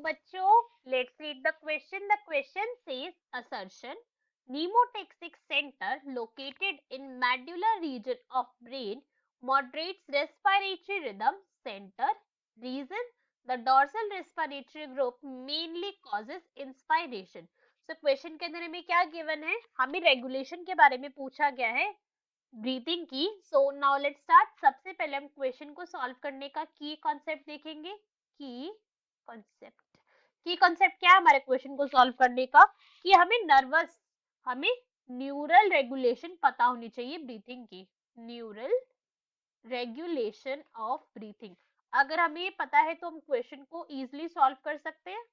बच्चों, let's read the question. The question says assertion pneumotaxic center located in medulla region of brain moderates respiratory rhythm. Center reason: the dorsal respiratory group mainly causes inspiration. So question के अंदर हमें क्या given है? हमें regulation के बारे में पूछा गया है, ब्रीथिंग की. So now let's start. सबसे पहले हम क्वेश्चन को सॉल्व करने का की कॉन्सेप्ट देखेंगे. की कॉन्सेप्ट क्या है हमारे क्वेश्चन को सॉल्व करने का? कि हमें न्यूरल रेगुलेशन पता होनी चाहिए ब्रीथिंग की. न्यूरल रेगुलेशन ऑफ ब्रीथिंग अगर हमें ये पता है तो हम क्वेश्चन को इजीली सॉल्व कर सकते हैं.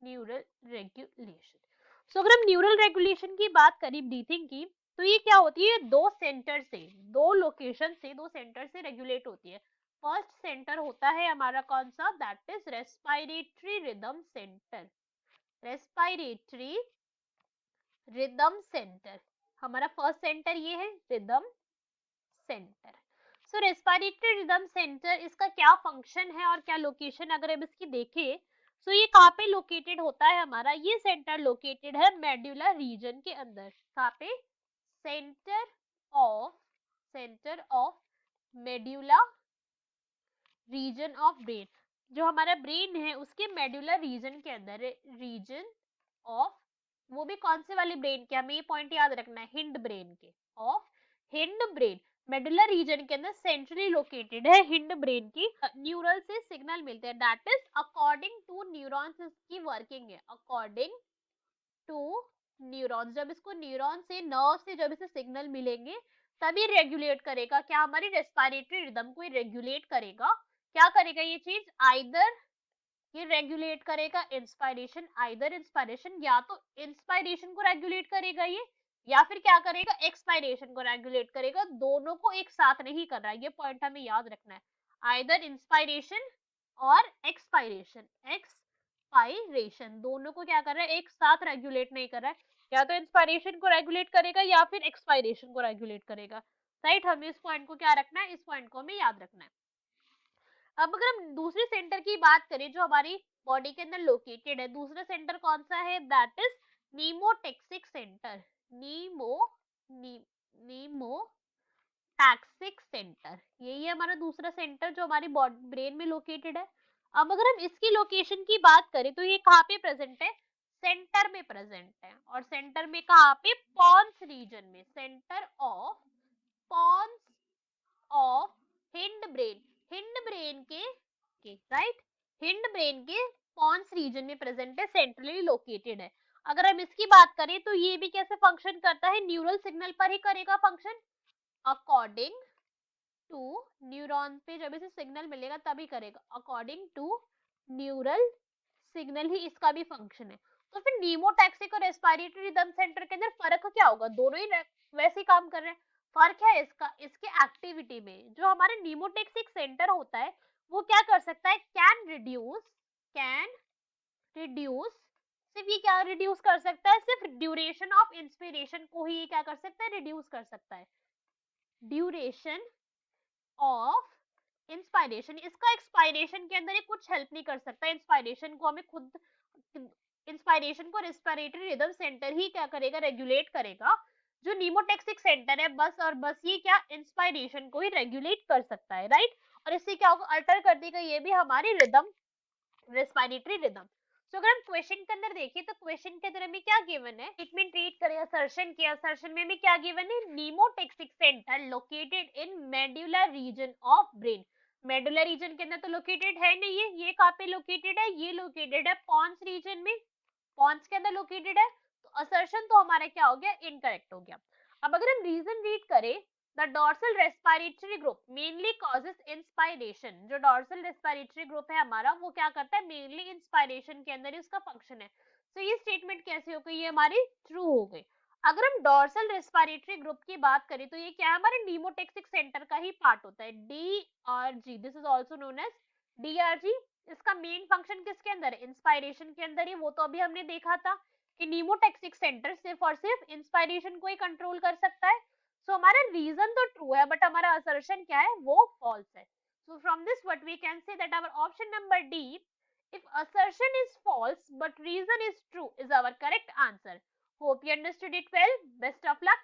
Neural regulation. सो अगर हम न्यूरल रेगुलेशन की बात करें ब्रीथिंग की, तो ये क्या होती है? दो लोकेशन से, दो सेंटर से रेगुलेट होती है. फर्स्ट सेंटर होता है हमारा कौन सा? That is respiratory rhythm centre. Respiratory rhythm centre हमारा फर्स्ट सेंटर ये है, रिदम सेंटर. सो रेस्पिरेटरी रिदम सेंटर, इसका क्या फंक्शन है और क्या लोकेशन अगर हम इसकी देखें, सो ये कहाँ पे लोकेटेड होता है हमारा? ये सेंटर लोकेटेड है मेडुला रीजन के अंदर. कहाँ पे? Centre of medulla reason of brain. जो हमारा ब्रेन है उसके मेडुलर रीजन के अंदर, रीजन ऑफ, वो भी कौन से वाले ब्रेन के? हमें ये पॉइंट याद रखना है, हिंड ब्रेन के. Of hind brain, medullar region के अंदर सेंट्रली लोकेटेड है हिंड ब्रेन की. न्यूरल से सिग्नल मिलते हैं. That is according to neurons की वर्किंग है. अकॉर्डिंग टू न्यूरॉन्स, जब इसको न्यूरॉन से, नर्व से जब इसे सिग्नल मिलेंगे तभी रेगुलेट करेगा. क्या? हमारी रेस्पिरेटरी रिदम को रेगुलेट करेगा. क्या करेगा ये चीज? आइदर ये रेगुलेट करेगा इंस्पायरेशन, आइदर इंस्पायरेशन, या तो इंस्पायरेशन को रेगुलेट करेगा ये, या फिर क्या करेगा? एक्सपायरेशन को रेगुलेट करेगा. दोनों को एक साथ नहीं कर रहा है, ये पॉइंट हमें याद रखना है. आइदर इंस्पायरेशन और एक्सपायरेशन. एक्सपायरेशन दोनों को क्या कर रहा है? एक साथ रेगुलेट नहीं कर रहा है. या तो इंस्पायरेशन को रेगुलेट करेगा या फिर एक्सपायरेशन को रेगुलेट करेगा. राइट, हमें इस पॉइंट को क्या रखना है? इस पॉइंट को हमें याद रखना है. अब अगर हम दूसरे सेंटर की बात करें जो हमारी बॉडी के अंदर लोकेटेड है, दूसरा सेंटर कौन सा है? That is pneumotaxic centre. Pneumotaxic centre, यही है हमारा दूसरा सेंटर जो हमारी ब्रेन में लोकेटेड है. अब अगर हम इसकी लोकेशन की बात करें तो ये कहाँ पे प्रेजेंट है? सेंटर में प्रेजेंट है. और सेंटर में कहाँ पे? पॉन्स रीजन में. Centre of pons of hind brain. Hind brain के राइट, हिंड ब्रेन के पॉन्स रीजन में प्रेजेंट है, सेंट्रली लोकेटेड है. अगर हम इसकी बात करें तो ये भी कैसे फंक्शन करता है? न्यूरल सिग्नल पर ही करेगा फंक्शन. अकॉर्डिंग टू न्यूरॉन पे जब इसे सिग्नल मिलेगा तभी करेगा. अकॉर्डिंग टू न्यूरल सिग्नल ही इसका भी फंक्शन है. तो फिर नीमोटैक्सिक और रेस्पिरेटरी रिदम सेंटर के अंदर फर्क क्या होगा? दोनों ही वैसे ही काम कर रहे हैं. फर्क है इसका, इसके एक्टिविटी में. जो हमारा नीमोटैक्सिक सेंटर होता है वो क्या कर सकता है? Can reduce. सिर्फ ये क्या रिड्यूस कर सकता है? सिर्फ ड्यूरेशन ऑफ इंस्पिरेशन को ही ये क्या कर सकता है? रिड्यूस कर सकता है. Duration of inspiration. इसका एक्सपायरेशन के अंदर ये कुछ हेल्प नहीं कर सकता. इंस्पायरेशन को हमें खुद, इंस्पायरेशन को रेस्पिरेटरी रिदम सेंटर ही क्या करेगा? रेगुलेट करेगा. जो नीमोटैक्सिक सेंटर है बस और बस ये क्या? इंस्पायरेशन को ही रेगुलेट कर सकता है. राइट, और इससे क्या होगा? अल्टर कर देगा ये भी हमारी रिदम, रेस्पिरेटरी रिदम. तो अगर हम क्वेश्चन के अंदर देखें तो क्वेश्चन के अंदर हमें क्या गिवन है? स्टेटमेंट रीड करें असर्शन किया. असर्शन में हमें क्या गिवन है? Pneumotaxic centre located in medullar region of brain. Medullar region के अंदर तो लोकेटेड है नहीं है. ये कहाँ पे लोकेटेड है? ये लोकेटेड है पॉन्स रीजन में. पॉन्स के अंदर लोकेटेड है. तो असर्शन तो हमारा क्या हो गया? इनकरेक्ट हो गया. अब अगर हम रीजन रीड करें, the dorsal respiratory group mainly causes inspiration. जो डॉर्सल रेस्पिरेटरी ग्रुप है हमारा वो क्या करता है? मेनली इंस्पायरेशन के अंदर इसका फंक्शन है. तो ये स्टेटमेंट कैसे हो गई? ये हमारी ट्रू हो गई. अगर हम डॉर्सल रेस्पिरेटरी ग्रुप की बात करें तो ये क्या है? हमारे नीमोटैक्सिक सेंटर का ही पार्ट होता है. DRG, this is also known as DRG. इसका मेन फंक्शन किसके अंदर है? इंस्पायरेशन के अंदर ही. वो तो अभी हमने देखा था कि नीमोटैक्सिक सेंटर सिर्फ और सिर्फ इंस्पायरेशन को ही कंट्रोल कर सकता है. सो हमारा रीजन तो ट्रू है बट हमारा असर्शन क्या है? वो फॉल्स है. So from this what we can say that our option number D If assertion is false but reason is true is our correct answer. Hope you understood it well. Best of luck.